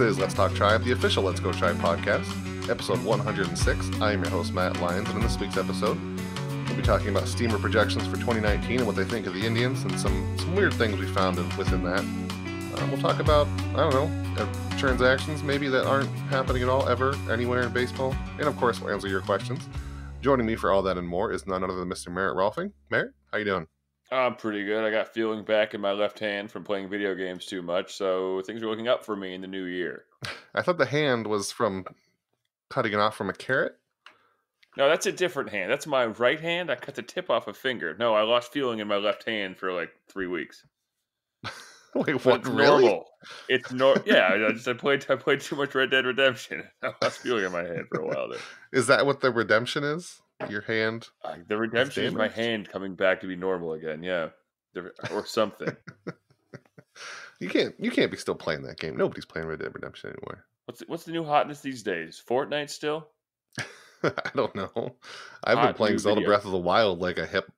This is Let's Talk Tribe, the official Let's Go Tribe podcast, episode 106. I am your host, Matt Lyons, and in this week's episode, we'll be talking about steamer projections for 2019 and what they think of the Indians and some weird things we found within that. We'll talk about, transactions maybe that aren't happening at all, ever, anywhere in baseball, and of course, we'll answer your questions. Joining me for all that and more is none other than Mr. Merritt Rolfing. Merritt, how you doing? I'm pretty good. I got feeling back in my left hand from playing video games too much, so things are looking up for me in the new year. I thought the hand was from cutting it off from a carrot. No, that's a different hand. That's my right hand. I cut the tip off a finger. No, I lost feeling in my left hand for like 3 weeks. Wait, what? It's Really? normal. It's yeah. I played too much Red Dead Redemption. I lost feeling in my hand for a while there. Is that what the redemption is? Your hand? The redemption is my hand coming back to be normal again. Yeah, or something. You can't be still playing that game. Nobody's playing Red Dead Redemption anymore. What's the new hotness these days? Fortnite still? I don't know. I've been playing Zelda Breath of the Wild like a hip,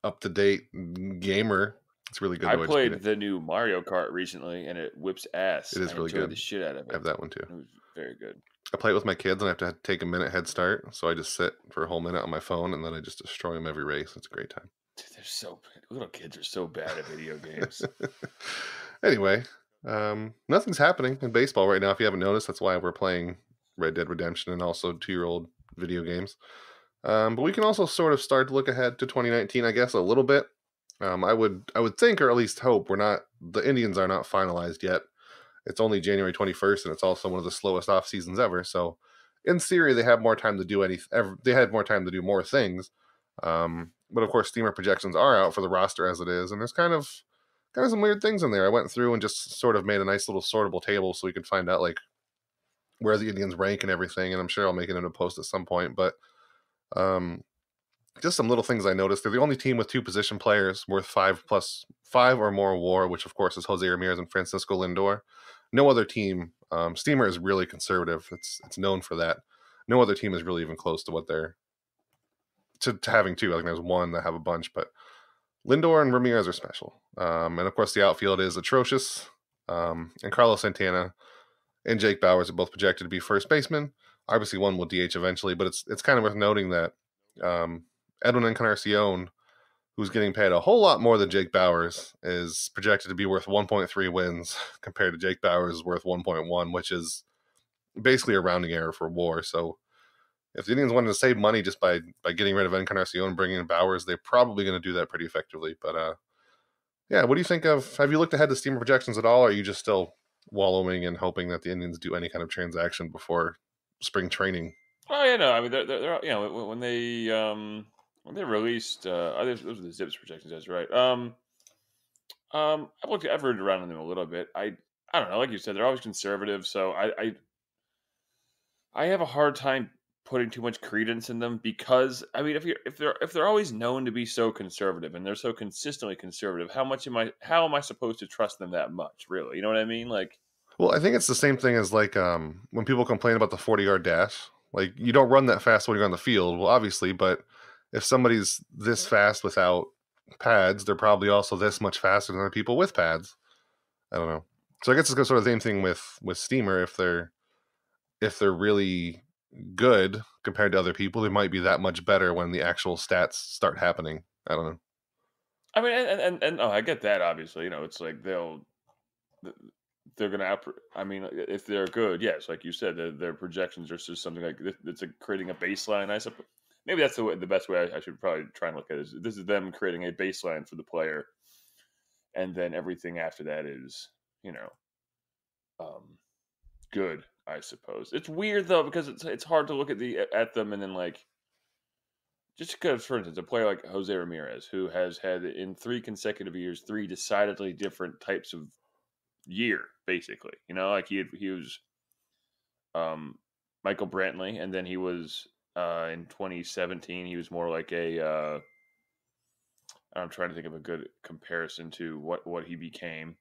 up-to-date gamer. It's really good. I played the new Mario Kart recently, and it whips ass. It is really good. The shit out of it. I have that one too. It was very good. I play it with my kids, and I have to take a minute head start, so I just sit for a whole minute on my phone, and then I just destroy them every race. It's a great time. Dude, little kids are so bad at video games. Anyway, nothing's happening in baseball right now. If you haven't noticed, that's why we're playing Red Dead Redemption and also 2-year-old video games. But we can also sort of start to look ahead to 2019, I guess, a little bit. I would think, or at least hope, the Indians are not finalized yet. It's only January 21st, and it's also one of the slowest off seasons ever. So, in theory, they have more time to do They had more time to do more things. But of course, steamer projections are out for the roster as it is, and there's kind of some weird things in there. I went through and just sort of made a nice little sortable table so we could find out like where the Indians rank and everything. And I'm sure I'll make it in a post at some point. But just some little things I noticed. They're the only team with 2 position players worth 5 or more WAR, which of course is Jose Ramirez and Francisco Lindor. No other team. Steamer is really conservative. It's known for that. No other team is really even close to what they're to having 2. I think there's one that have a bunch, but Lindor and Ramirez are special. And of course, the outfield is atrocious. And Carlos Santana and Jake Bauers are both projected to be first baseman. Obviously, one will DH eventually, but it's kind of worth noting that Edwin Encarnacion, who's getting paid a whole lot more than Jake Bauers, is projected to be worth 1.3 wins compared to Jake Bauers' worth 1.1, which is basically a rounding error for WAR. So if the Indians wanted to save money just by getting rid of Encarnacion and bringing in Bauers, they're probably going to do that pretty effectively. But yeah, what do you think of? Have you looked ahead to steamer projections at all, or are you just still wallowing and hoping that the Indians do any kind of transaction before spring training? Oh yeah, no. I mean, they're when they released those are the Zips projections. That's right. I've read around on them a little bit. I don't know. Like you said, they're always conservative, so I have a hard time putting too much credence in them because I mean, if they're always known to be so conservative and they're so consistently conservative, how am I supposed to trust them that much? Really, you know what I mean? Like, well, I think it's the same thing as like when people complain about the 40-yard dash. Like, you don't run that fast when you're on the field. Well, obviously, but if somebody's this fast without pads, they're probably also this much faster than the people with pads. I don't know. So I guess it's sort of the same thing with steamer. If they're really good compared to other people, they might be that much better when the actual stats start happening. I don't know. I mean, and I get that. Obviously, you know, it's like they're going to I mean, if they're good, yes, like you said, their projections are just something like it's creating a baseline. I suppose maybe that's the best way I should probably try and look at it. This is them creating a baseline for the player, and then everything after that is, you know, good. I suppose it's weird though because it's hard to look at them and then like just because, for instance, a player like Jose Ramirez, who has had in 3 consecutive years 3 decidedly different types of year, basically, you know, like he was Michael Brantley, and then he was in 2017 he was more like a I'm trying to think of a good comparison to what he became,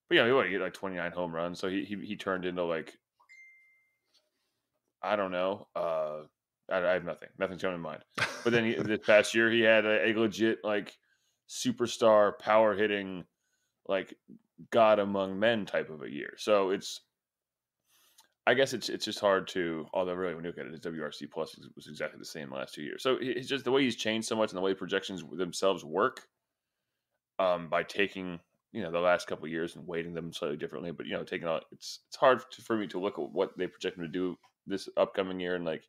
but yeah, he had like 29 home runs, so he turned into like, I don't know, I have nothing's coming to mind, but then this past year he had a legit like superstar power hitting like God among men type of a year. So it's I guess it's just hard to. Although really, when you look at it, his WRC plus was exactly the same last 2 years. So it's just the way he's changed so much and the way projections themselves work. By taking the last couple of years and weighting them slightly differently, but taking all it's hard for me to look at what they project him to do this upcoming year and like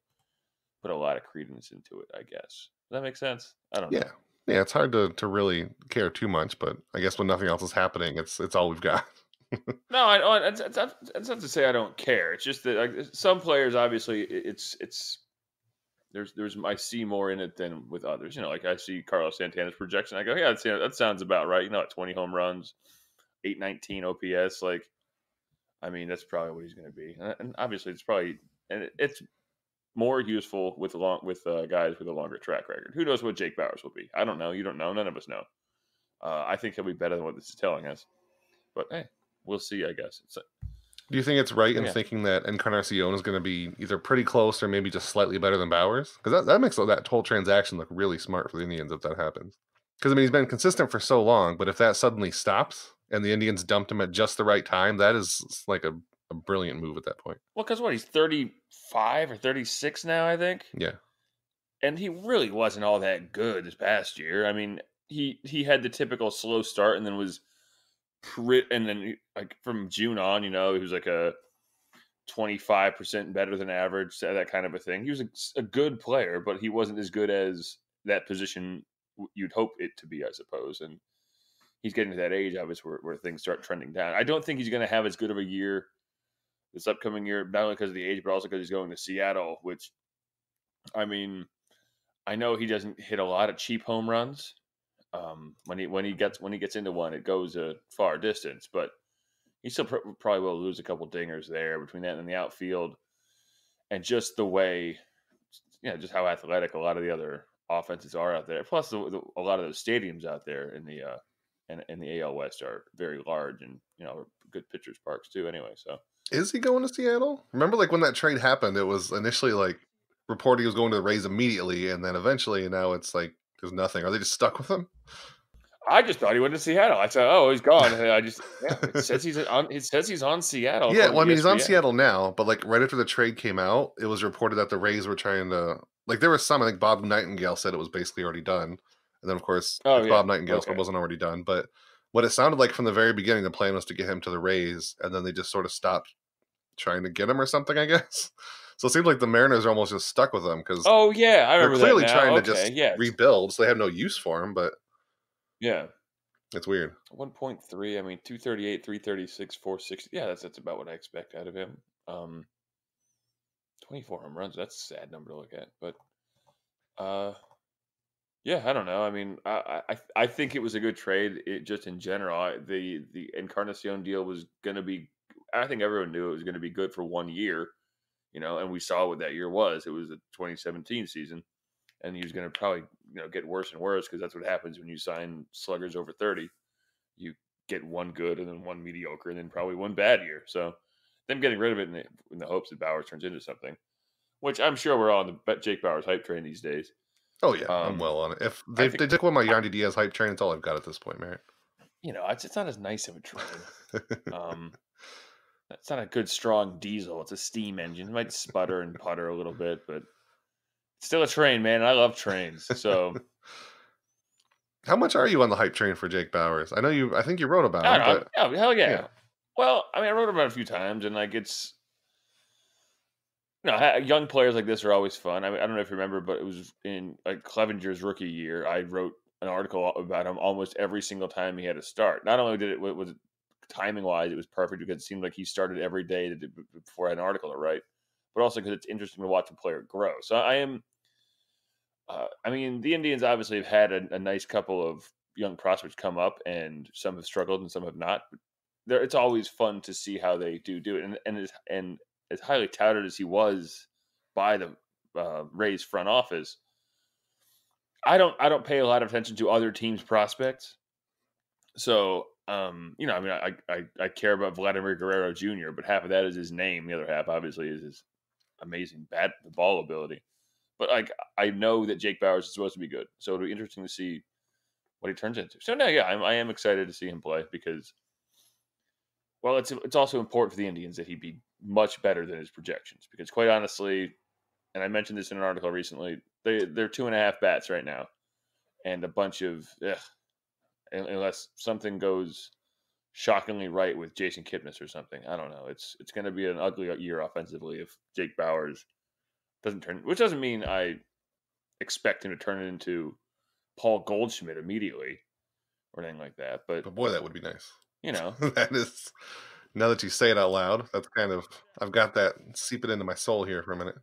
put a lot of credence into it. I guess does that make sense? I don't know. Yeah. Yeah, it's hard to really care too much, but I guess when nothing else is happening, it's all we've got. No, it's not to say I don't care. It's just that like, some players, obviously, it's there's I see more in it than with others. Like I see Carlos Santana's projection. I go, yeah, that sounds about right. At 20 home runs, 819 OPS. Like, I mean, that's probably what he's going to be. And obviously, it's probably it's more useful with guys with a longer track record. Who knows what Jake Bauers will be? I don't know. You don't know. None of us know. I think he'll be better than what this is telling us. But hey, we'll see. I guess. Do you think it's right in Yeah. thinking that Encarnacion is going to be either pretty close or maybe just slightly better than Bowers? Because that makes that whole transaction look really smart for the Indians if that happens. Because I mean, he's been consistent for so long, but if that suddenly stops and the Indians dumped him at just the right time, that is like a brilliant move at that point. Well, because what he's 35 or 36 now, I think. Yeah. And he really wasn't all that good this past year. I mean, he had the typical slow start and then was and then like from June on, he was like a 25% better than average, that kind of a thing. He was a good player, but he wasn't as good as that position you'd hope it to be, I suppose. And he's getting to that age, obviously, where things start trending down. I don't think he's going to have as good of a year this upcoming year, not only because of the age, but also because he's going to Seattle, which, I mean, I know he doesn't hit a lot of cheap home runs. When he gets into one, it goes a far distance, but he still probably will lose a couple dingers there between that and the outfield, and just the way, just how athletic a lot of the other offenses are out there. Plus, a lot of those stadiums out there in the AL West are very large and good pitchers parks too. Anyway, so is he going to Seattle? Remember, like when that trade happened, it was initially like reported he was going to the Rays immediately, and then eventually, now it's like there's nothing. Are they just stuck with him? I just thought he went to Seattle. I said, "Oh, he's gone." And it says he's on. It says he's on Seattle. Yeah, well, I mean, he's on ESPN. Seattle now, but like right after the trade came out, it was reported that the Rays were trying to like there was some. I think Bob Nightingale said it was basically already done, and then of course Oh it's yeah, Bob Nightingale, so okay. it wasn't already done. But what it sounded like from the very beginning, the plan was to get him to the Rays, and then they just sort of stopped trying to get him or something, I guess. So it seems like the Mariners are almost just stuck with him because Oh yeah, I they're remember that clearly now. trying to Okay, just yes, rebuild, so they have no use for him. But yeah. it's weird. 1.3. I mean, 238, 336, 460. Yeah, that's about what I expect out of him. 24 home runs. That's a sad number to look at, but uh, yeah, I don't know. I mean, I think it was a good trade. Just in general, the Encarnacion deal was going to be. I think everyone knew it was going to be good for 1 year, and we saw what that year was. It was the 2017 season, and he was going to probably get worse and worse because that's what happens when you sign sluggers over 30. You get one good and then one mediocre and then probably one bad year. So them getting rid of it in the hopes that Bauers turns into something, which I'm sure we're all on the Jake Bauers hype train these days. Oh yeah, I'm Um, well on it. If I they think took one of my Yandy Diaz hype train, it's all I've got at this point, man. it's not as nice of a train. Um, it's not a good strong diesel. It's a steam engine. It might sputter and putter a little bit, but it's still a train, man. I love trains. So How much are you on the hype train for Jake Bauers? I know you. I think you wrote about I him, don't know. but Oh, hell yeah, yeah. Well, I mean, I wrote about it a few times, and like it's young players like this are always fun. I mean, I don't know if you remember, but it was in like Clevenger's rookie year. I wrote an article about him almost every single time he had a start. Not only did it was it timing wise, it was perfect because it seemed like he started every day before I had an article to write, but also because it's interesting to watch a player grow. So I am. I mean, the Indians obviously have had a nice couple of young prospects come up, and some have struggled and some have not. But it's always fun to see how they do it, and as highly touted as he was by the Rays front office, I don't pay a lot of attention to other teams' prospects. So I mean, I care about Vladimir Guerrero Jr., but half of that is his name. The other half, obviously, is his amazing bat ball ability. But like I know that Jake Bauers is supposed to be good, so it'll be interesting to see what he turns into. So no, yeah, I am excited to see him play because, well, it's also important for the Indians that he be much better than his projections. Because quite honestly, and I mentioned this in an article recently, they're 2.5 bats right now, and a bunch of unless something goes shockingly right with Jason Kipnis or something. I don't know. It's going to be an ugly year offensively if Jake Bauers doesn't turn, which doesn't mean I expect him to turn it into Paul Goldschmidt immediately or anything like that. But boy, that would be nice. That is, now that you say it out loud, that's kind of, I've got that seeping into my soul here for a minute.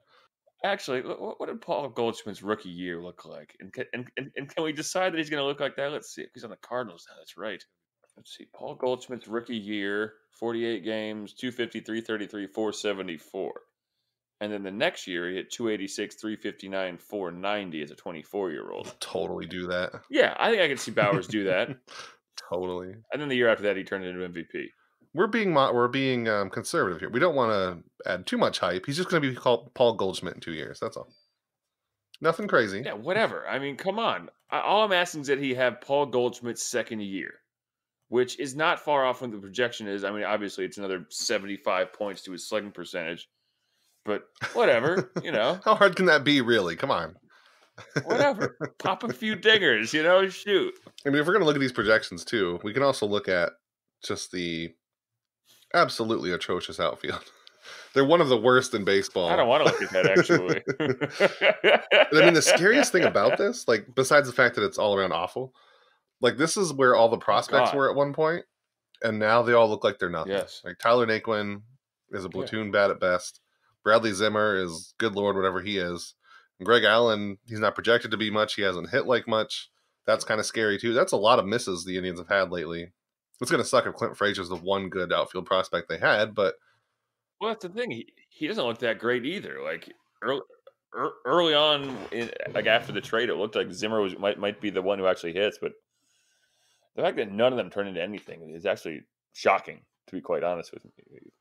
Actually, what did Paul Goldschmidt's rookie year look like? And can we decide that he's going to look like that? Let's see. He's on the Cardinals now. That's right. Let's see. Paul Goldschmidt's rookie year, 48 games, 250, 333, 474. And then the next year, he hit 286, 359, 490 as a 24-year-old. Totally do that. Yeah, I think I could see Bauers do that. Totally. And then the year after that, he turned into MVP. We're being conservative here. We don't want to add too much hype. He's just going to be called Paul Goldschmidt in 2 years. That's all. Nothing crazy. Yeah, whatever. I mean, come on. All I'm asking is that he have Paul Goldschmidt's second year, which is not far off from the projection is. I mean, obviously, it's another 75 points to his slugging percentage. But whatever, How hard can that be, really? Come on. Whatever. Pop a few dingers, shoot. I mean, if we're going to look at these projections, too, we can also look at just the absolutely atrocious outfield. They're one of the worst in baseball. I don't want to look at that, actually. I mean, the scariest thing about this, like, besides the fact that it's all around awful, like, this is where all the prospects were at one point, and now they all look like they're nothing. Yes. Like, Tyler Naquin is a platoon bat at best. Bradley Zimmer is, good Lord, whatever he is. And Greg Allen, he's not projected to be much. He hasn't hit like much. That's kind of scary, too. That's a lot of misses the Indians have had lately. It's going to suck if Clint Frazier's the one good outfield prospect they had, but... Well, that's the thing. He doesn't look that great either. Like, early on, like after the trade, it looked like Zimmer might be the one who actually hits, but the fact that none of them turn into anything is actually shocking, to be quite honest with you.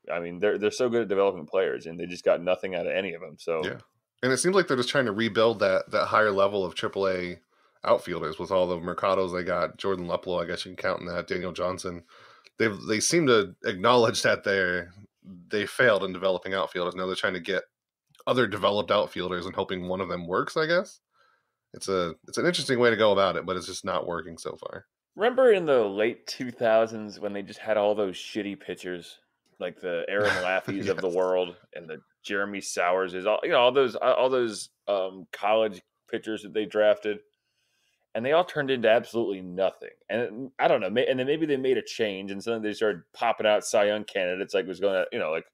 I mean, they're so good at developing players, and they just got nothing out of any of them. So yeah, and it seems like they're just trying to rebuild that higher level of AAA outfielders with all the Mercados they got. Jordan Luplow, I guess you can count in that. Daniel Johnson. They seem to acknowledge that they failed in developing outfielders. Now they're trying to get other developed outfielders and hoping one of them works, I guess. It's an interesting way to go about it, but it's just not working so far. Remember in the late 2000s when they just had all those shitty pitchers, like the Aaron Laffeys Yes. of the world and the Jeremy Sowers, all those college pitchers that they drafted, and they all turned into absolutely nothing. And I don't know, and then maybe they made a change, and suddenly they started popping out Cy Young candidates, like was going to, like,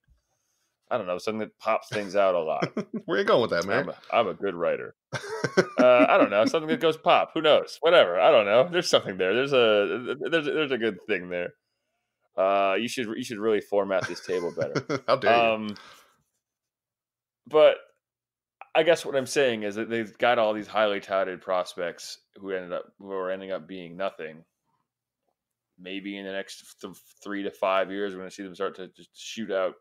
I don't know, something that pops things out a lot. Where are you going with that, man? I'm a good writer. I don't know, something that goes pop. Who knows? Whatever. I don't know. There's something there. There's a good thing there. You should really format this table better. How dare you? But I guess what I'm saying is that they've got all these highly touted prospects who are ending up being nothing. Maybe in the next 3 to 5 years, we're going to see them start to just shoot out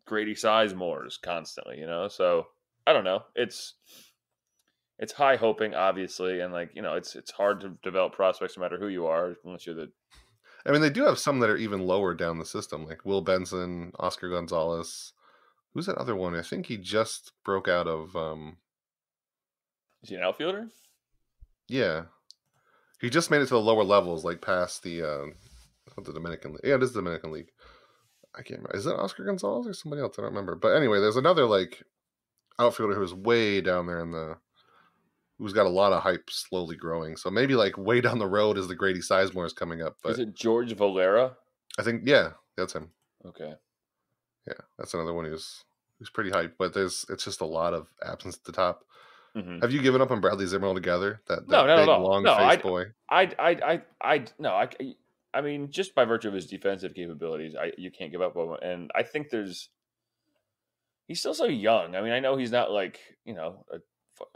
Grady Sizemore's constantly. So I don't know. It's high hoping, obviously, and it's hard to develop prospects no matter who you are, unless you're the. I mean, they do have some that are even lower down the system, like Will Benson, Oscar Gonzalez. Who's that other one? I think he just broke out of. Is he an outfielder? Yeah, he just made it to the lower levels, like past the Dominican League. Yeah, it is the Dominican League. I can't remember. Is it Oscar Gonzalez or somebody else? I don't remember. But anyway, there's another outfielder who's way down there who's got a lot of hype slowly growing. So maybe way down the road as the Grady Sizemore is coming up. But is it George Valera? I think, yeah, that's him. Okay. Yeah, that's another one who's pretty hyped. But it's just a lot of absence at the top. Mm-hmm. Have you given up on Bradley Zimmer altogether? That no, big, no. long-faced boy? I mean, just by virtue of his defensive capabilities, you can't give up on him. And I think he's still so young. I mean, I know he's not a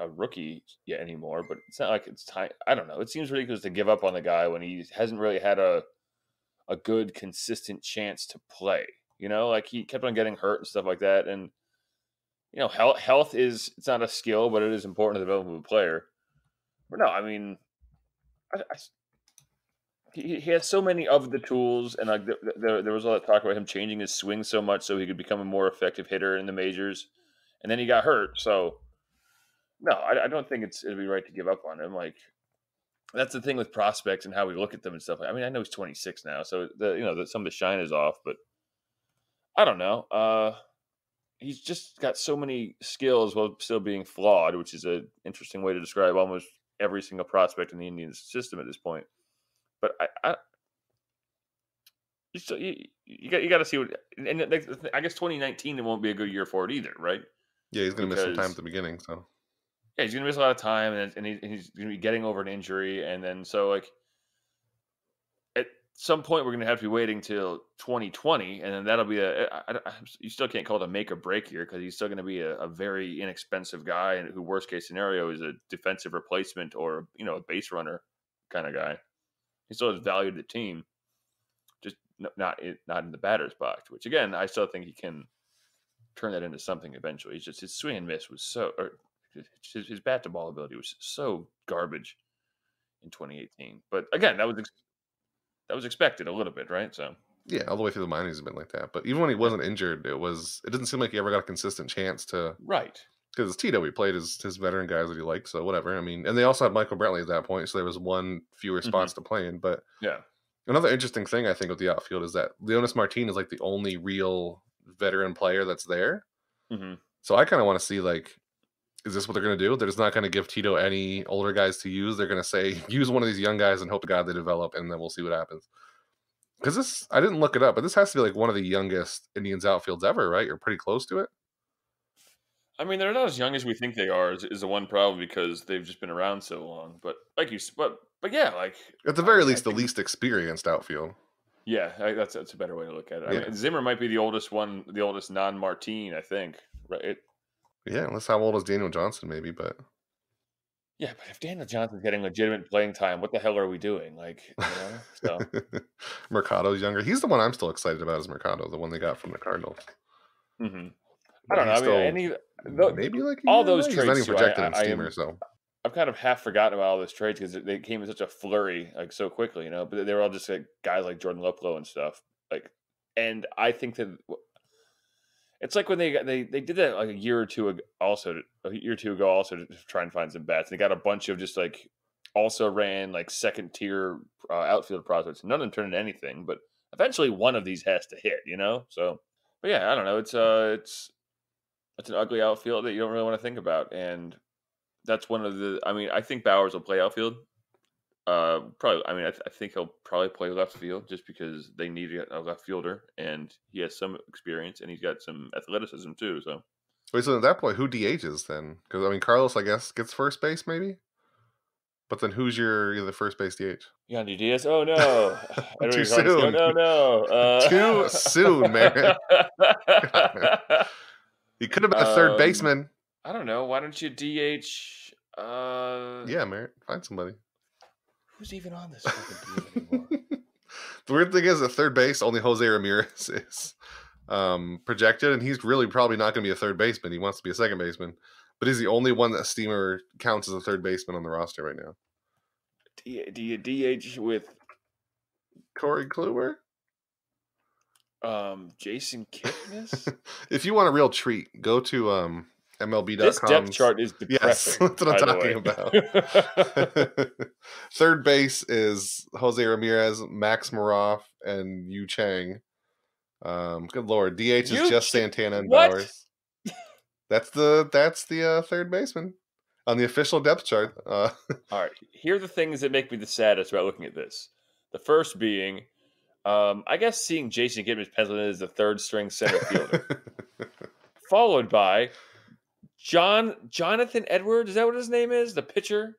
rookie yet anymore, but it's not like it's time. I don't know. It seems ridiculous to give up on the guy when he hasn't really had a good, consistent chance to play. He kept on getting hurt and stuff like that. And, health it's not a skill, but it is important to the development of a player. But no, I mean, he has so many of the tools, and like there was a lot of talk about him changing his swing so much so he could become a more effective hitter in the majors, and then he got hurt. So no, I don't think it'd be right to give up on him. Like that's the thing with prospects and how we look at them and stuff. I mean, I know he's 26 now, so some of the shine is off, but I don't know. He's just got so many skills while still being flawed, which is an interesting way to describe almost every single prospect in the Indians system at this point. But you got to see what, and I guess 2019 it won't be a good year for it either, right? Yeah, he's going to miss some time at the beginning, so. Yeah, he's going to miss a lot of time, and he's going to be getting over an injury, and then so like at some point we're going to have to be waiting till 2020, and then that'll be you still can't call it a make or break year because he's still going to be a very inexpensive guy, and who worst case scenario is a defensive replacement or a base runner kind of guy. He still has value to the team, just not in the batter's box. Which again, I still think he can turn that into something eventually. It's just his swing and miss was his bat to ball ability was so garbage in 2018. But again, that was expected a little bit, right? So yeah, all the way through the minors has been like that. But even when he wasn't injured, it didn't seem like he ever got a consistent chance to. Right. Because Tito, he played his veteran guys that he liked, so whatever. I mean, and they also had Michael Brantley at that point, so there was one fewer spots to play in. But yeah, another interesting thing I think with the outfield is that Leonys Martin is like the only real veteran player that's there. Mm-hmm. So I kind of want to see, like, is this what they're going to do? They're just not going to give Tito any older guys to use. They're going to say, use one of these young guys and hope to God they develop, and then we'll see what happens. Because I didn't look it up, but this has to be like one of the youngest Indians outfields ever, right? You're pretty close to it. I mean, they're not as young as we think they are. Is the one problem because they've just been around so long. But like but yeah, like at the very least, the least experienced outfield. Yeah, that's a better way to look at it. I mean, Zimmer might be the oldest non-Martin, I think. Right? Yeah, unless how old is Daniel Johnson, maybe, but. Yeah, but if Daniel Johnson's getting legitimate playing time, what the hell are we doing? Like, so Mercado's younger. He's the one I'm still excited about. Is Mercado, the one they got from the Cardinals? Mm-hmm. I don't know. I mean, maybe like all those trades. He's not even projected in Steamer, so I've kind of half forgotten about all those trades because they came in such a flurry, like so quickly, But they were all just like guys like Jordan Luplow and stuff, like. And I think that it's like when they did that like a year or two ago, also to try and find some bats. They got a bunch of just like also ran like second tier outfield prospects. None of them turned into anything, but eventually one of these has to hit, So, but yeah, I don't know. It's an ugly outfield that you don't really want to think about, and that's one of the. I mean, I think Bauers will play outfield. Probably. I mean, I think he'll probably play left field just because they need a left fielder, and he has some experience and he's got some athleticism too. So, wait. So at that point, who DHs then? Because I mean, Carlos, I guess, gets first base maybe. But then who's your first base DH? Yandy Diaz. Oh no! Too soon. No. Too soon, man. He could have been a third baseman. I don't know. Why don't you DH? Yeah, Merritt. Find somebody. Who's even on this fucking team anymore? The weird thing is, at third base, only Jose Ramirez is projected, and he's really probably not going to be a third baseman. He wants to be a second baseman, but he's the only one that Steamer counts as a third baseman on the roster right now. Do you DH with Corey Kluber? Jason Kipnis? If you want a real treat, go to MLB.com. This depth chart is depressing. Yes, that's what I'm talking about. Third base is Jose Ramirez, Max Moroff, and Yu Chang. Good lord, DH is just Santana and Bauers. That's the third baseman on the official depth chart. All right, here are the things that make me the saddest about looking at this. The first being, I guess seeing Jason Kipnis penciled in as the third string center fielder, followed by Jonathan Edwards. Is that what his name is? The pitcher?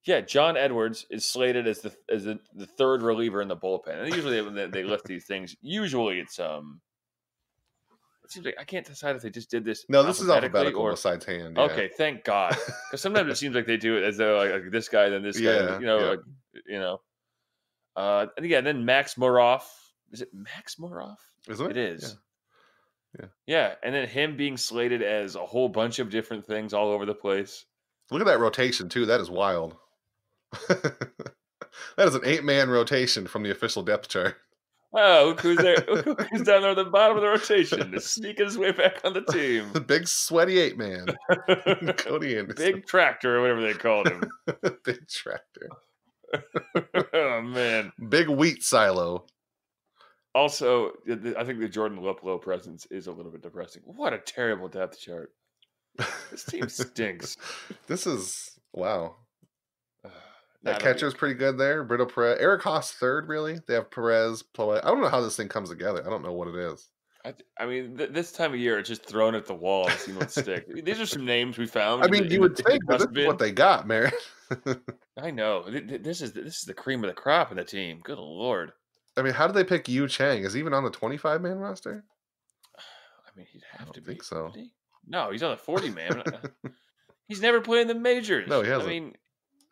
Yeah, John Edwards is slated as the third reliever in the bullpen. And usually when they lift these things, usually it's it seems like I can't decide if they just did this. No, this is alphabetical besides hand. Yeah. Okay, thank God. Because sometimes it seems like they do it as though like this guy, then this guy. And again, then Max Moroff. Is it Max Moroff? Is it? It is. Yeah, and then him being slated as a whole bunch of different things all over the place. Look at that rotation too. That is wild. That is an 8-man rotation from the official depth chart. Oh, who's there? Who's down there at the bottom of the rotation to sneak his way back on the team? The big sweaty 8-man. Cody Anderson. Big tractor or whatever they called him. Big tractor. Oh, man. Big wheat silo. Also, I think the Jordan Luplow presence is a little bit depressing. What a terrible depth chart. This team stinks. This is, wow. Nah, That catcher's pretty good there. Brito Perez. Eric Haas third, really? They have Perez, Ploe. I don't know how this thing comes together. I don't know what it is. I mean, this time of year, it's just thrown at the wall and seeing what stick. These are some names we found. I mean, you would think that this is what they got, Merritt. I know. This is the cream of the crop in the team. Good Lord. I mean, how did they pick Yu Chang? Is he even on the 25-man roster? I mean, he'd have to be. Think so. No, he's on the 40-man. He's never played in the majors. No, he hasn't.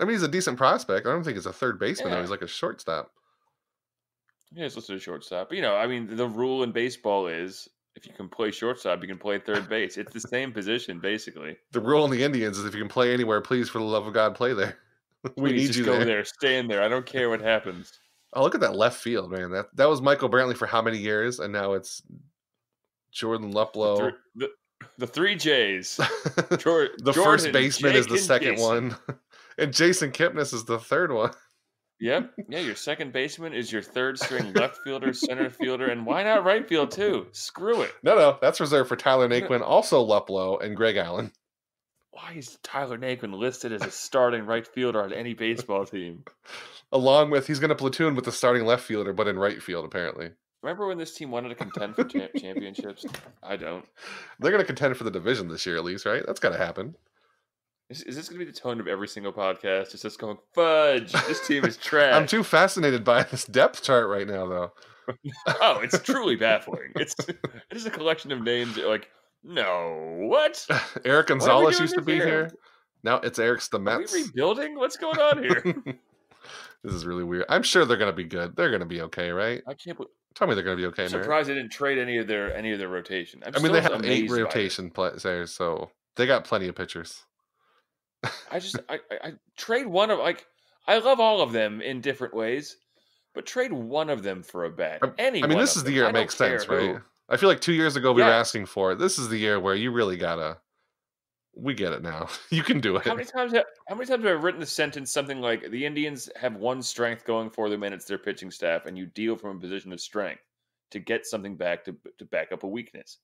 I mean, he's a decent prospect. I don't think he's a third baseman, though. He's like a shortstop. Yeah, he's listed as shortstop. But, I mean, the rule in baseball is if you can play shortstop, you can play third base. It's the same position, basically. The rule in the Indians is if you can play anywhere, please, for the love of God, play there. We need you go there. Stay in there. I don't care what happens. Oh, look at that left field, man. That was Michael Brantley for how many years? And now it's Jordan Luplow. The three J's. The first baseman is the second one. And Jason Kipnis is the third one. Yep. Yeah, your second baseman is your third string left fielder, center fielder, and why not right field too? Screw it. No, that's reserved for Tyler Naquin, also Luplow, and Greg Allen. Why is Tyler Naquin listed as a starting right fielder on any baseball team? Along with, he's going to platoon with the starting left fielder, but in right field, apparently. Remember when this team wanted to contend for championships? I don't. They're going to contend for the division this year, at least, right? That's got to happen. Is this going to be the tone of every single podcast? It's just going, fudge, this team is trash. I'm too fascinated by this depth chart right now, though. Oh, it's truly baffling. It is a collection of names that like, no, what? Eric Gonzalez used to be here. Now it's Eric Stamets. Are we rebuilding? What's going on here? This is really weird. I'm sure they're going to be good. They're going to be okay, right? I can't believe. Tell me they're going to be okay. I'm surprised they didn't trade any of their rotation. I mean, they have 8 rotation players, so they got plenty of pitchers. I trade one of I love all of them in different ways, but trade one of them for a bat. I mean, this is the year it makes sense, right? I feel like 2 years ago we were asking for it. This is the year where you really gotta. We get it now. You can do it. How many times have I written the sentence something like the Indians have one strength going for them and it's their pitching staff, and you deal from a position of strength to get something back to back up a weakness.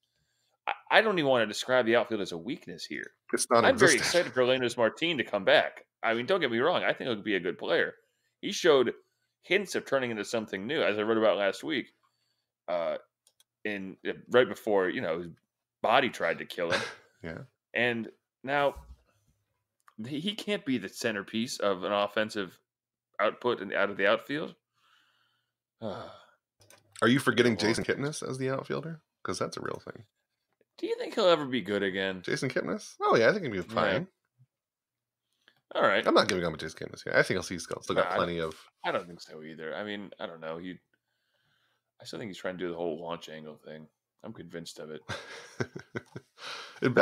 I don't even want to describe the outfield as a weakness here. It's not. I'm very excited for Leonys Martin to come back. I mean, don't get me wrong. I think he'll be a good player. He showed hints of turning into something new, as I wrote about last week. Right before his body tried to kill him. Yeah. And now he can't be the centerpiece of an offensive output and out of the outfield. Are you forgetting Jason Kipnis as the outfielder? Because that's a real thing. Do you think he'll ever be good again? Jason Kipnis? Oh, yeah, I think he'll be fine. Yeah. All right. I'm not giving up on Jason Kipnis here. I think he's still got plenty of... I don't think so either. I mean, I don't know. I still think he's trying to do the whole launch angle thing. I'm convinced of it.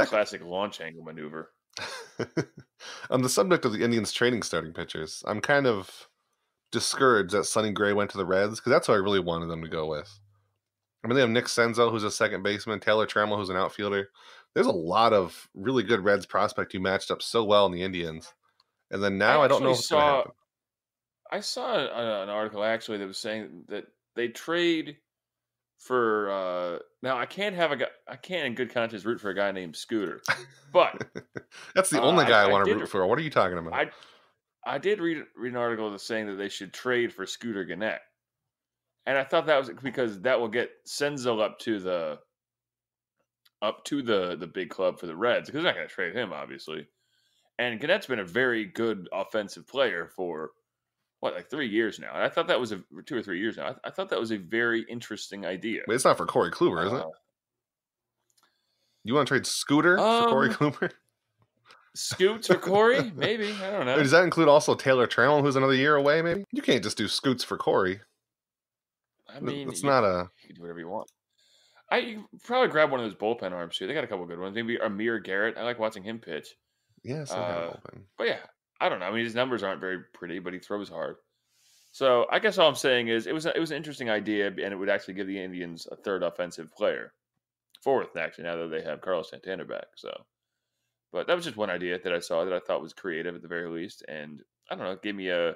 Classic launch angle maneuver. On the subject of the Indians trading starting pitchers, I'm kind of discouraged that Sonny Gray went to the Reds, because that's what I really wanted them to go with. I mean, they have Nick Senzo, who's a second baseman, Taylor Trammell, who's an outfielder. There's a lot of really good Reds prospect who matched up so well in the Indians. And then now I don't know what's going to happen. I saw an article, actually, that was saying that they trade for now I can't in good conscience root for a guy named Scooter, but that's the only guy I want to root for. What are you talking about? I did read an article that's saying that they should trade for Scooter Gannett, and I thought that was because that will get Senzo up to the big club for the Reds, because they're not going to trade him, obviously. And Gannett's been a very good offensive player for 3 years now. And I thought that was 2 or 3 years now. I thought that was a very interesting idea. But it's not for Corey Kluber, is it? You want to trade Scooter for Corey Kluber? Scoots for Corey? Maybe. I don't know. Does that include also Taylor Trammell, who's another year away, maybe? You can't just do Scoots for Corey. I mean, it's not a... You can do whatever you want. You can probably grab one of those bullpen arms, too. They got a couple good ones. Maybe Amir Garrett. I like watching him pitch. Yeah, some kind of bullpen. But yeah, I don't know. I mean, his numbers aren't very pretty, but he throws hard. So I guess all I'm saying is it was an interesting idea, and it would actually give the Indians a third offensive player, fourth actually now that they have Carlos Santana back. So, but that was just one idea that I saw that I thought was creative at the very least, and I don't know, it gave me a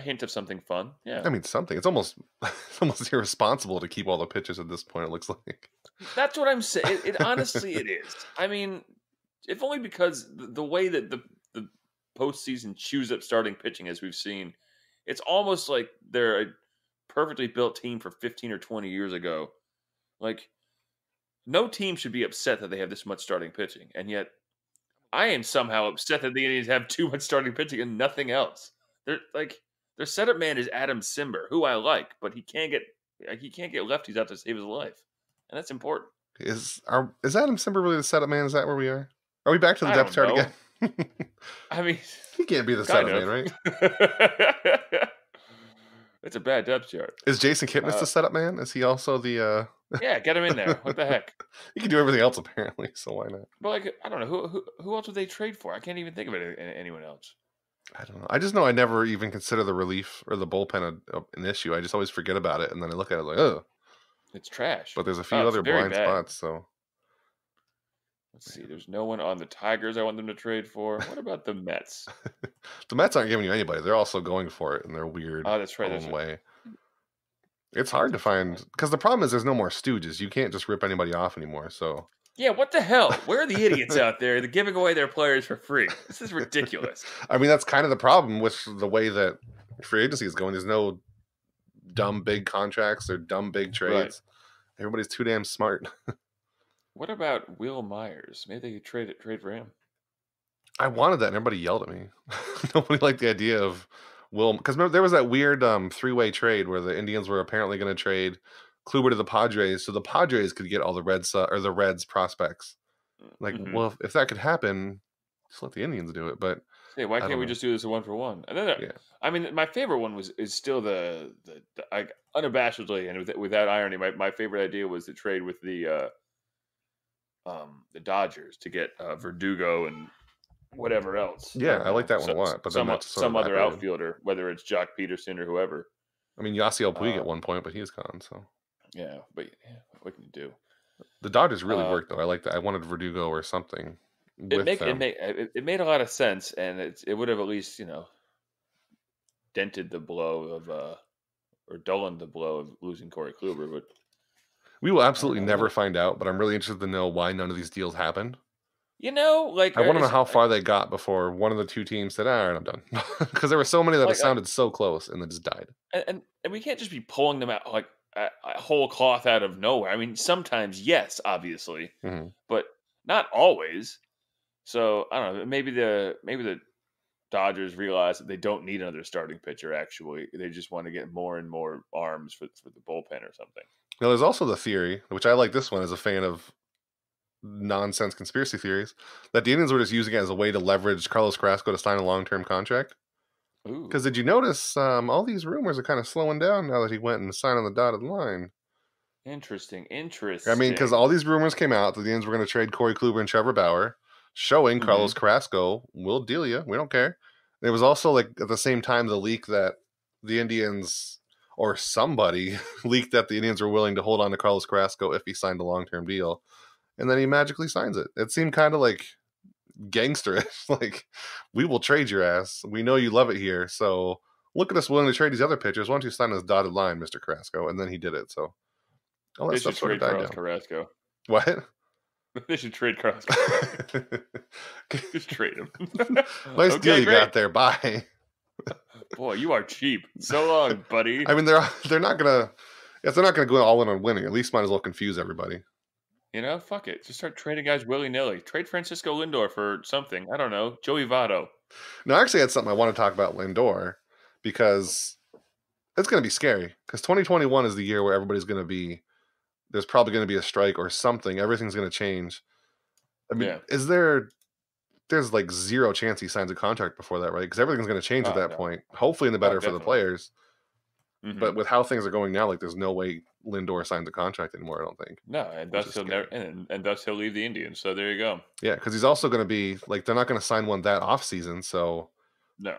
hint of something fun. Yeah, I mean, something. It's almost it's almost irresponsible to keep all the pitches at this point. It looks like. that's what I'm saying. It honestly it is. I mean, if only because the way that the postseason chews up starting pitching as we've seen, it's almost like they're a perfectly built team for 15 or 20 years ago. Like no team should be upset that they have this much starting pitching, and yet I am somehow upset that the Indians have too much starting pitching and nothing else. They're like their setup man is Adam Simber, who I like, but he can't get lefties out to save his life, and that's important. Is Adam Simber really the setup man? Is that where we are? Are we back to the I depth don't chart know. again? I mean, He can't be the kind setup man, of. right? It's a bad depth chart. Is Jason Kipnis Uh, the setup man? Is he also the? yeah, get him in there. What the heck? He can do everything else apparently, so why not? But like, I don't know who else would they trade for? I can't even think of anyone else. I don't know. I just know I never even consider the relief or the bullpen an issue. I just always forget about it, and then I look at it like, oh. It's trash. But there's a few Oh, it's other very blind bad. spots. So Let's see. There's no one on the Tigers I want them to trade for. What about the Mets? the Mets aren't giving you anybody. They're also going for it in their weird Oh, that's right. That's own right. way. It's Can't hard to touch find that. because the problem is there's no more stooges. You can't just rip anybody off anymore. So Yeah, what the hell? Where are the idiots out there that giving away their players for free? This is ridiculous. I mean, that's kind of the problem with the way that free agency is going. There's no dumb big contracts or dumb big Right. trades. Everybody's too damn smart. What about Will Myers? Maybe they could trade for him. I wanted that, and everybody yelled at me. Nobody liked the idea of Will, because remember there was that weird three-way trade where the Indians were apparently going to trade Kluber to the Padres, so the Padres could get all the the Reds prospects. Like, Mm-hmm. well, if that could happen, just let the Indians do it. But Hey, why I can't don't we know. just do this a one for one? And then, Yeah, I mean, my favorite one is still the I, unabashedly and without irony, my favorite idea was to trade with the Dodgers to get Verdugo and whatever else. I yeah, don't I like know, that one a lot. But then that's sort of some other evaporated. outfielder, whether it's Jock Peterson or whoever. I mean, Yasiel Puig at Um, one point, but he's gone. So yeah, but yeah, what can you do? the Dodgers really Uh, worked, though. I like that. I wanted Verdugo or something it with make it them. make it made a lot of sense, and it would have at least dented the blow of or dullened the blow of losing Corey Kluber, but We will I don't absolutely know. never find out, but I'm really interested to know why none of these deals happened. Like I want to know how far they got before one of the two teams said, "All right, I'm done," because there were so many that have like sounded so close and then just died. and we can't just be pulling them out like a whole cloth out of nowhere. I mean, sometimes yes, obviously, Hmm. but not always. So I don't know. Maybe the Dodgers realize that they don't need another starting pitcher. Actually, they just want to get more and more arms for the bullpen or something. Now, there's also the theory, which I like this one as a fan of nonsense conspiracy theories, that the Indians were just using it as a way to leverage Carlos Carrasco to sign a long-term contract. Ooh, Because did you notice all these rumors are kind of slowing down now that he went and signed on the dotted line? interesting, I mean, because interesting. all these rumors came out that the Indians were going to trade Corey Kluber and Trevor Bauer, showing Hmm. Carlos Carrasco, we'll deal you, we don't care. There was also, like, at the same time, the leak that the Indians or somebody leaked that the Indians were willing to hold on to Carlos Carrasco if he signed a long-term deal. And then he magically signs it. It seemed kind of like gangsterish. Like, we will trade your ass. We know you love it here. So look at us willing to trade these other pitchers. Why don't you sign this dotted line, Mr. Carrasco? And then he did it. So all that They stuff should sort of trade died Carlos down. Carrasco. What? They should trade Carlos Carrasco. Just trade him. Nice deal Okay, you great. got there. Bye. Boy, you are cheap. So long, buddy. I mean, they're not gonna if they're not gonna go all in on winning. At least might as well confuse everybody. Fuck it. Just start trading guys willy nilly. Trade Francisco Lindor for something. I don't know. Joey Votto. No, I actually had something I want to talk about Lindor because it's going to be scary. Because 2021 is the year where everybody's going to be. There's probably going to be a strike or something. Everything's going to change. I mean, Yeah. There's like zero chance he signs a contract before that, right? Because everything's going to change at Oh that no. point. Hopefully, in the Oh, better for the definitely. players. Hmm. But with how things are going now, like there's no way Lindor signs a contract anymore. I don't think. No, and Which thus is he'll scary. never, and thus he'll leave the Indians. So there you go. Yeah, because he's also going to be like they're not going to sign one that off season. So No.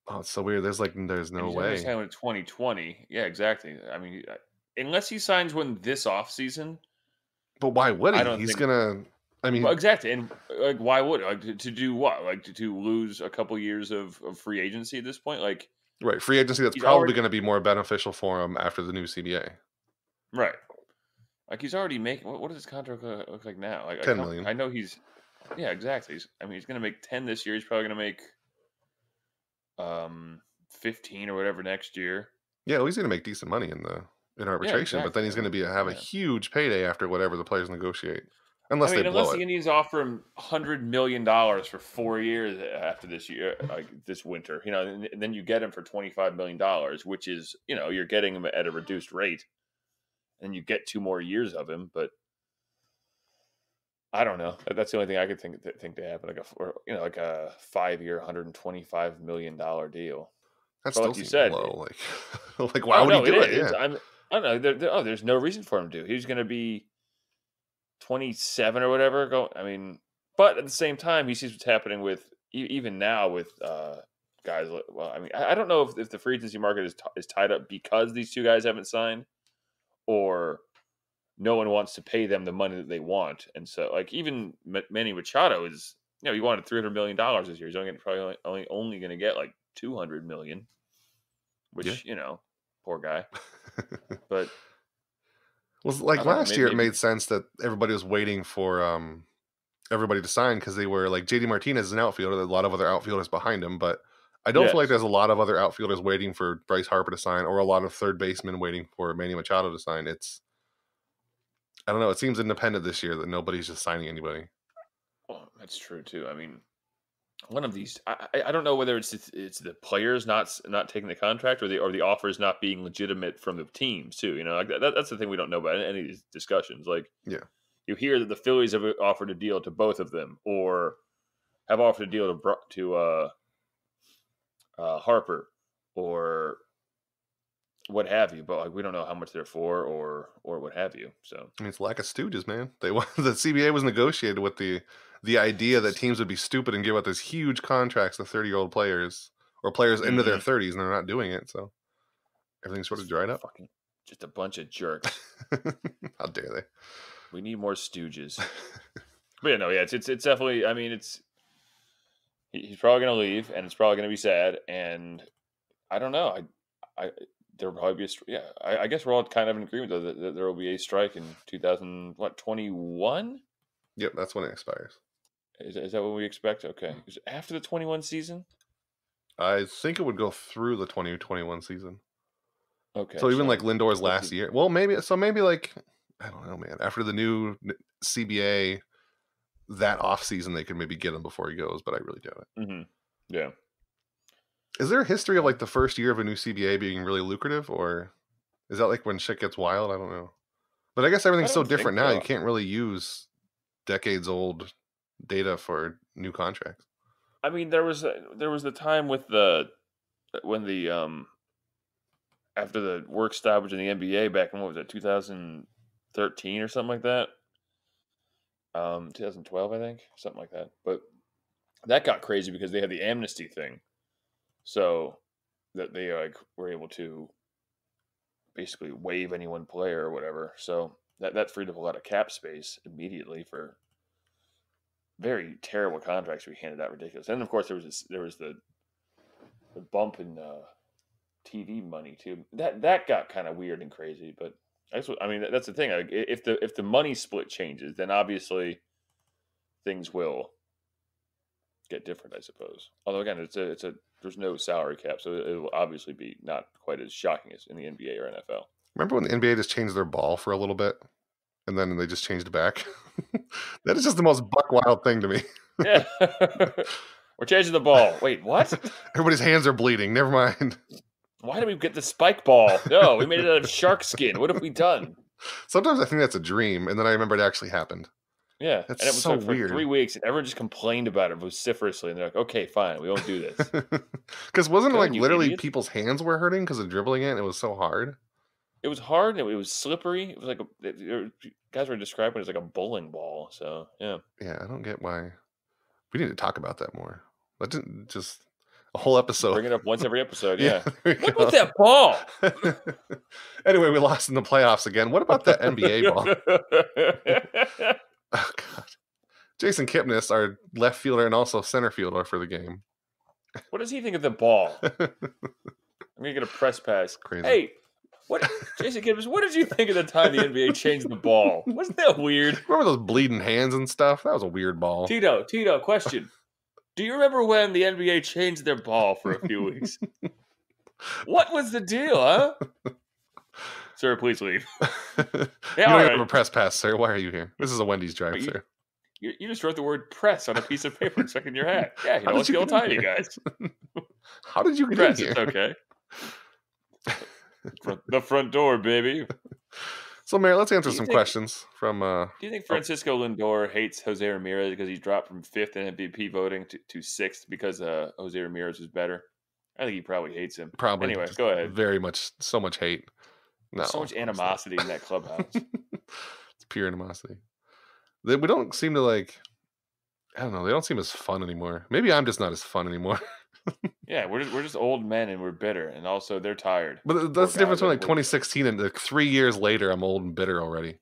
Oh, it's so weird. There's and no he's not going to way. sign one in 2020. Yeah, exactly. I mean, unless he signs one this offseason, But why would I he? don't He's think. gonna. I Well, mean, exactly, and like, why would like to do what? Like to lose a couple years of free agency at this point? Like right, free agency. That's he's probably already going to be more beneficial for him after the new CBA. right. Like he's already making. What does his contract look like now? Like 10 million. I know he's yeah, exactly. I mean, he's going to make 10 this year. He's probably going to make um 15 or whatever next year. Yeah, well, he's going to make decent money in Yeah, arbitration, but then exactly. he's I going to mean, be have a yeah. huge payday after whatever the players negotiate, I unless they mean, unless blow the it. Indians offer him $100 million for 4 years after this year, like this winter, and then you get him for $25 million, which is, you're getting him at a reduced rate, and you get 2 more years of him. But I don't know. That's the only thing I could think to happen, like a 5 year, $125 million deal. That But still like you seems said, low. Like why oh would he no, it do it? is. Yeah, I don't know. There's no reason for him to. He's going to be 27 or whatever. I mean, but at the same time, he sees what's happening with even now with guys. Well, I mean, I don't know if the free agency market is tied up because these two guys haven't signed, or no one wants to pay them the money that they want. And so, like, even Manny Machado is, he wanted $300 million this year. He's only going to get like 200 million, yeah. which poor guy. But Well, I like don't know. last year, it Maybe made sense that everybody was waiting for everybody to sign because they were like JD Martinez is an outfielder. There's a lot of other outfielders behind him, but I don't feel like yes. there's a lot of other outfielders waiting for Bryce Harper to sign, or a lot of third basemen waiting for Manny Machado to sign. I don't know. It seems independent this year that nobody's just signing anybody. Well, that's true too. I mean, one of these, I don't know whether it's the players not taking the contract, or the offers not being legitimate from the teams too. Like that's the thing we don't know about in any of these discussions. Like Yeah, you hear that the Phillies have offered a deal to both of them, or have offered a deal to Harper, or what have you. But like we don't know how much they're for, or what have you. So I mean it's lack of stooges, man. They want the CBA was negotiated with the idea that teams would be stupid and give out these huge contracts to 30-year-old players or players into their mm-hmm. 30s, and they're not doing it. So everything's sort of dried up. Fucking just a bunch of jerks. How dare We need more stooges. But yeah, no, yeah, it's definitely. I mean, he's probably going to leave, and it's probably going to be sad. And I don't know. I there will probably be yeah. I guess we're all kind of in agreement though that there will be a strike in 2021. they? Yep, that's when it expires. Is that what we expect? Okay, is it after the 21 season? I think it would go through the 2021 season. Okay, So even like so Lindor's let's last year. Well, maybe like I don't know, man. After the new CBA that off season, they could maybe get him before he goes, but I really doubt it. mm-hmm. Yeah. Is there a history of like the first year of a new CBA being really lucrative, or is that like when shit gets wild? I don't know. But I guess I everything's so don't think different now. You so. can't really use decades old data for new contracts. I mean, there was the time with the when the after the work stoppage in the NBA back in what was it 2013 or something like that. 2012 I think, something like that. But that got crazy because they had the amnesty thing, so that they like were able to basically waive any one player or whatever. So that freed up a lot of cap space immediately for very terrible contracts we handed out, ridiculous. And of course there was the bump in TV money too. That got kind of weird and crazy, but I mean that's the thing. Like, if the money split changes, then obviously things will get different, I suppose. Although again, it's a there's no salary cap, so it will obviously be not quite as shocking as in the NBA or NFL. Remember when the NBA just changed their ball for a little bit, and then they just changed it back? That is just the most buck wild thing to me. Yeah, we're changing the ball. Wait, what? Everybody's hands are bleeding. Never mind. Why did we get the spike ball? No, we made it out of shark skin. What have we done? Sometimes I think that's a dream, and then I remember it actually happened. Yeah, That's and it was so like for weird. 3 weeks, and everyone just complained about it vociferously, and they're like, "Okay, fine, we won't do this." Because wasn't it Go like on, you literally idiots! people's hands were hurting because of dribbling it? And it was so hard. It was hard, and it was slippery. It was like guys were describing it as like a bowling ball. So yeah, Yeah, I don't get why. We need to talk about that more. But just a whole episode. Bring it up once every episode. Yeah, Yeah. What about that ball? Anyway, we lost in the playoffs again. What about that NBA ball? Oh, God. Jason Kipnis, our left fielder and also center fielder for the game. What does he think of the ball? I'm gonna get a press pass. Crazy. Hey, Jason Kipnis? What did you think of the time the NBA changed the ball? Wasn't that weird? Remember those bleeding hands and stuff? That was a weird ball. Tito, question. Do you remember when the NBA changed their ball for a few weeks? What was the deal, huh? Sir, please leave. You don't have a press pass, sir. Why are you here? This is a Wendy's drive, sir. You just wrote the word press on a piece of paper and stuck in your hat. Yeah, let's get tiny, guys. How did you get press, in here? It's okay. The front door, baby. So, Mayor, let's answer some questions from... do you think Francisco Lindor hates Jose Ramirez because he dropped from 5th in MVP voting to 6th because Jose Ramirez was better? I think he probably hates him. Probably. Anyway, go ahead. Very much, so much hate. No, so much animosity in that clubhouse. It's pure animosity. We don't seem to like... I don't know. They don't seem as fun anymore. Maybe I'm just not as fun anymore. Yeah, we're just old men and we're bitter, and also they're tired. But that's the difference between like 2016 and like 3 years later. I'm old and bitter already.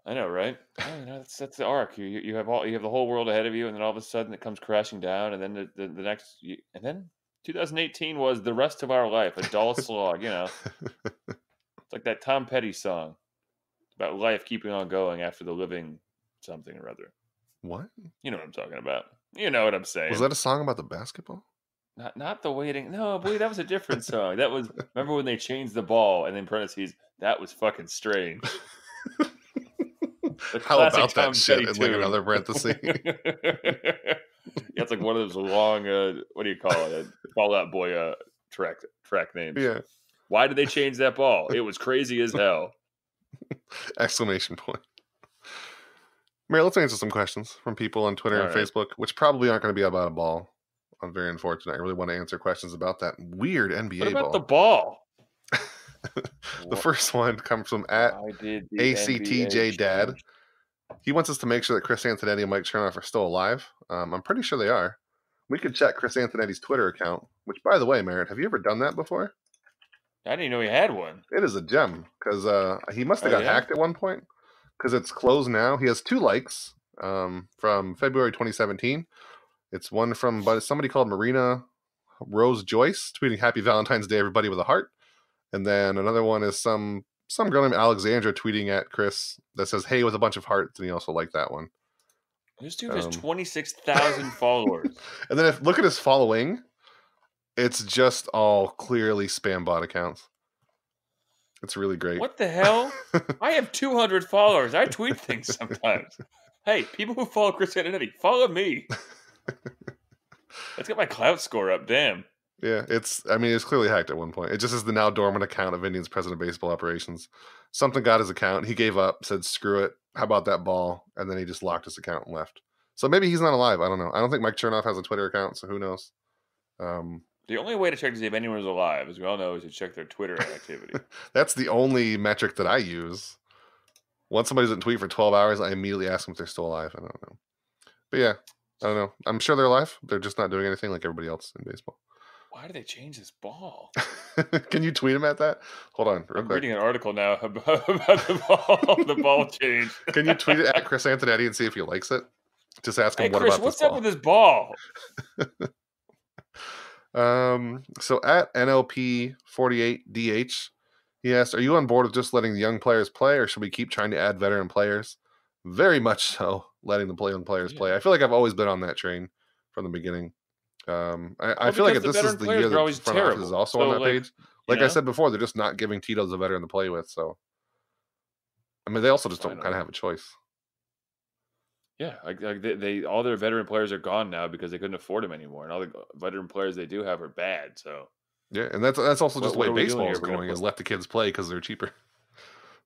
I know, right? That's the arc. You have the whole world ahead of you, and then all of a sudden it comes crashing down, and then the next, and then 2018 was the rest of our life, a dull slog. It's like that Tom Petty song about life keeping on going after the living something or other. What? You know what I'm talking about. You know what I'm saying. Was that a song about the basketball? Not the waiting. No, boy, that was a different song. That was, remember when they changed the ball and then parentheses, that was fucking strange. How about that shit in like another parenthesis? It's like one of those long, what do you call it? Fall Out Boy track names. Yeah. Why did they change that ball? It was crazy as hell. Exclamation point. Mary, let's answer some questions from people on Twitter and Facebook, which probably aren't going to be about a ball. I'm very unfortunate. I really want to answer questions about that weird NBA ball. What about the ball? The first one comes from at ACTJ Dad. He wants us to make sure that Chris Antonetti and Mike Chernoff are still alive. I'm pretty sure they are. We could check Chris Antonetti's Twitter account, which, by the way, Merritt, have you ever done that before? I didn't even know he had one. It is a gem, because he must have got hacked at one point, because it's closed now. He has 2 likes from February 2017. It's one from somebody called Marina Rose Joyce tweeting "Happy Valentine's Day, everybody" with a heart, and then another one is some girl named Alexandra tweeting at Chris that says "Hey" with a bunch of hearts, and he also liked that one. This dude has 26,000 followers. And then look at his following; it's just all clearly spam bot accounts. It's really great. What the hell? I have 200 followers. I tweet things sometimes. Hey, people who follow Chris Antonetti, follow me. Let's get my clout score up. Damn. Yeah, it's clearly hacked at one point. It just is the now dormant account of Indians president of baseball operations. Something got his account. He gave up, said, screw it. How about that ball? And then he just locked his account and left. So maybe he's not alive. I don't know. I don't think Mike Chernoff has a Twitter account, so who knows? The only way to check to see if anyone is alive, as we all know, is to check their Twitter activity. That's the only metric that I use. Once somebody doesn't tweet for 12 hours, I immediately ask them if they're still alive. I don't know. But yeah, I don't know. I'm sure they're alive. They're just not doing anything like everybody else in baseball. Why do they change this ball? Can you tweet him at that? Hold on. I'm reading an article now about the ball. The ball change. Can you tweet it at Chris Antonetti and see if he likes it? Just ask him, hey, Chris, what's up with this ball? So at NLP48DH, he asked, are you on board with just letting the young players play, or should we keep trying to add veteran players? Very much so, letting the young players play. I feel like I've always been on that train from the beginning. I feel like this is the year that front office is also on that page. Like I said before, they're just not giving Tito's a veteran to play with. So, I mean, they also just don't kind of have a choice. Yeah, like they all their veteran players are gone now because they couldn't afford them anymore, and all the veteran players they do have are bad. So yeah, and that's also just the way baseball is going, is let the kids play because they're cheaper.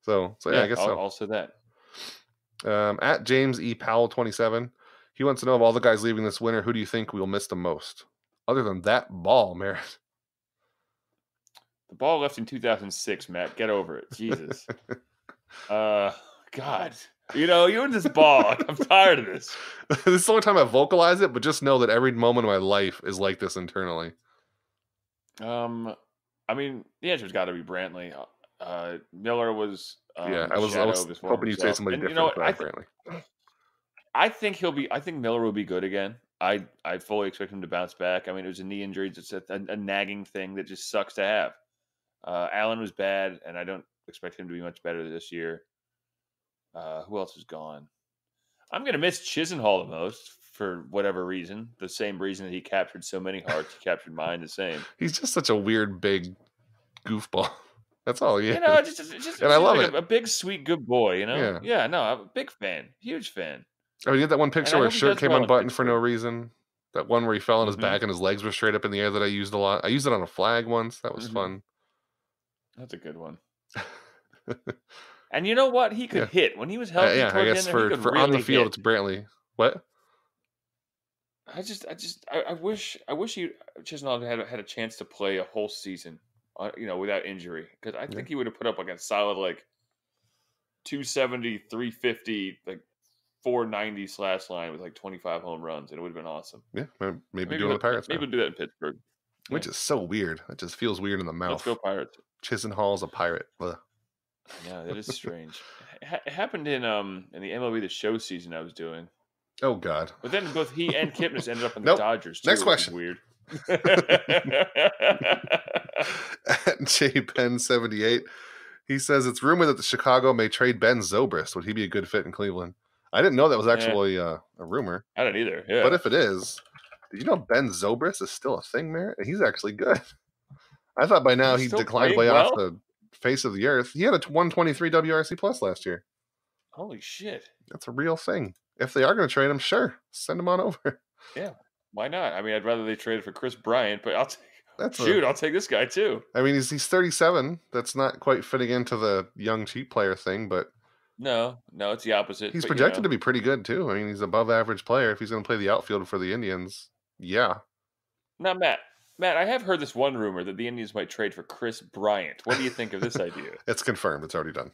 So yeah, I guess so. Also that. At James E. Powell 27, he wants to know, of all the guys leaving this winter, who do you think we'll miss the most? Other than that ball, Merritt. The ball left in 2006, Matt. Get over it. Jesus. God. You and this ball. I'm tired of this. This is the only time I vocalize it, but just know that every moment of my life is like this internally. I mean, the answer's got to be Brantley. Miller was Yeah, a I shadow was of his former hoping you'd say self, somebody and you know different what? for that, Brantley. I think he'll be. I think Miller will be good again. I fully expect him to bounce back. I mean, it was a knee injury. It's a nagging thing that just sucks to have. Allen was bad, and I don't expect him to be much better this year. Who else is gone? I'm going to miss Chisenhall the most for whatever reason. The same reason that he captured so many hearts. He captured mine the same. He's just such a weird, big goofball. That's all he is. Just And I love like it. a big, sweet, good boy, you know? Yeah. Yeah, no, I'm a big fan. Huge fan. I mean, you had that one And picture I where hope his he shirt does came well in unbuttoned for no Pittsburgh. reason. That one where he fell on his Mhm, back and his legs were straight up in the air that I used a lot. I used it on a flag once. That was mhm. fun. That's a good one. And you know what? He could Yeah. hit. When he was healthy Yeah, I towards the guess end there, he could for on the really field, hit. it's Brantley. What? I wish he Chisenhall had a chance to play a whole season, without injury, because I Yeah. think he would have put up like a solid like 270, 350, like 490 slash line with like 25 home runs, and it would have been awesome. Yeah. Maybe Maybe doing the Pirates maybe now. we'll do that in Pittsburgh. Yeah, Which is so weird. It just feels weird in the let's go mouth. Pirates. Chisenhall's a pirate. Ugh. I know that is strange. It happened in the MLB The Show season I was doing, Oh, God. but then both he and Kipnis ended up in the Nope. Dodgers too, Next which is question. weird. At JPen78, he says it's rumored that the Chicago may trade Ben Zobrist. Would he be a good fit in Cleveland? I didn't know that was Yeah, actually a rumor. I don't either. But Yeah, if it is, did you know Ben Zobrist is still a thing, Merritt? He's actually good. I thought by now he's he'd still declined playing way off well. the face of the earth. He had a 123 WRC plus last year. Holy shit! That's a real thing. If they are going to trade him, sure, send him on over. Yeah, why not? I mean, I'd rather they traded for Kris Bryant, but That's I'll take this guy too. I mean, he's 37. That's not quite fitting into the young cheap player thing, but No, it's the opposite. he's But projected to be pretty good too. I mean, he's above average player if he's going to play the outfield for the Indians. Yeah. now Matt, I have heard this one rumor that the Indians might trade for Kris Bryant. What do you think of this idea? It's confirmed. It's already done.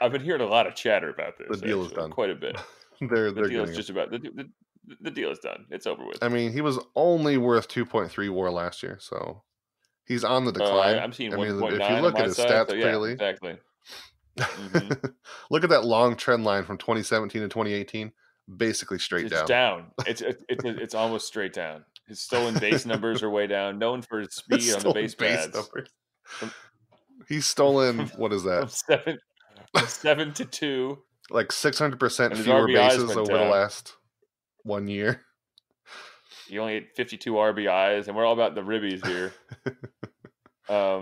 I've been hearing a lot of chatter about The this. deal is Actually, done. quite a bit. they're The deal is getting him. just about the deal is done. It's over with. I mean, he was only worth 2.3 WAR last year, so he's on the decline. I'm seeing I mean, 1.9 if you on look my at his side. stats So yeah, clearly, exactly. hmm look at that long trend line from 2017 to 2018, basically straight It's down. down. It's almost straight down. His stolen base numbers are way down. Known for his speed on the base paths. From, He's stolen, from, what is that? from 7 to 2, Like 600% and his fewer RBIs bases went over the down. last 1 year. He only had 52 RBIs, and we're all about the ribbies here.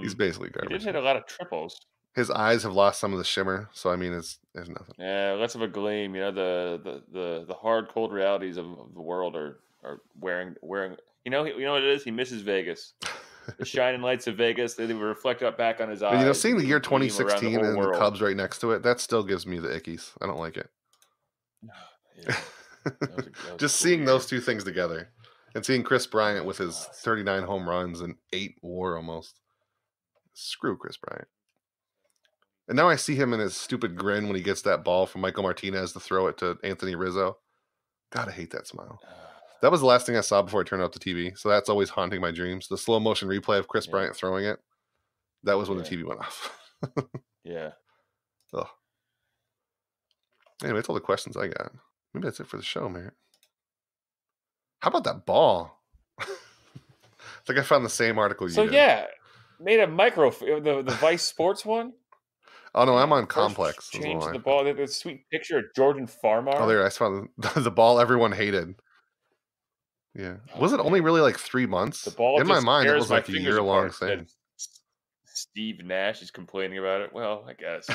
He's basically He garbage. did hit a lot of triples. His eyes have lost some of the shimmer, so I mean, there's nothing. Yeah, less of a gleam. You know, the hard, cold realities of the world are wearing. You know what it is? He misses Vegas. The shining lights of Vegas, they reflect up back on his eyes. But, seeing the and year gleam around 2016 whole and the world. Cubs right next to it, that still gives me the ickies. I don't like it. Yeah, that was a Just cool seeing year. those two things together and seeing Kris Bryant with his 39 home runs and 8 WAR almost. Screw Kris Bryant. And now I see him in his stupid grin when he gets that ball from Michael Martinez to throw it to Anthony Rizzo. God, I hate that smile. That was the last thing I saw before I turned off the TV. So that's always haunting my dreams. The slow motion replay of Kris Yeah. Bryant throwing it. That was when the Yeah. TV went off. Yeah. Ugh. Anyway, that's all the questions I got. Maybe that's it for the show, man. How about that ball? I think I found the same article you So did. yeah, made a micro the Vice Sports one. Oh no, I'm on First Complex. Changed the ball. The sweet picture of Jordan Farmar. Oh, there! I found the ball everyone hated. Yeah, was it only really like 3 months? The ball in my just mind, it tears was my like a fingers year-long apart. thing. Steve Nash is complaining about it. Well, I guess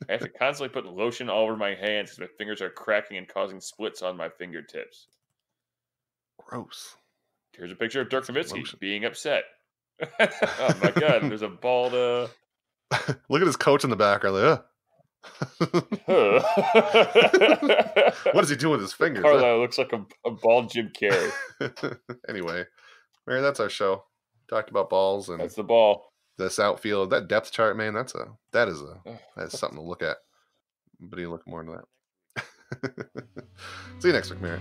I have to constantly put lotion all over my hands because my fingers are cracking and causing splits on my fingertips. Gross. Here's a picture of Dirk Nowitzki Lotion. being upset. Oh my god! There's a bald. Look at his coach in the background. Like, what is he doing with his fingers? Carlisle looks like a bald Jim Carrey. Anyway, Mary, that's our show. Talked about balls and That's the ball. this outfield. That depth chart, man. That is something to look at. But you look more into that. See you next week, Mary.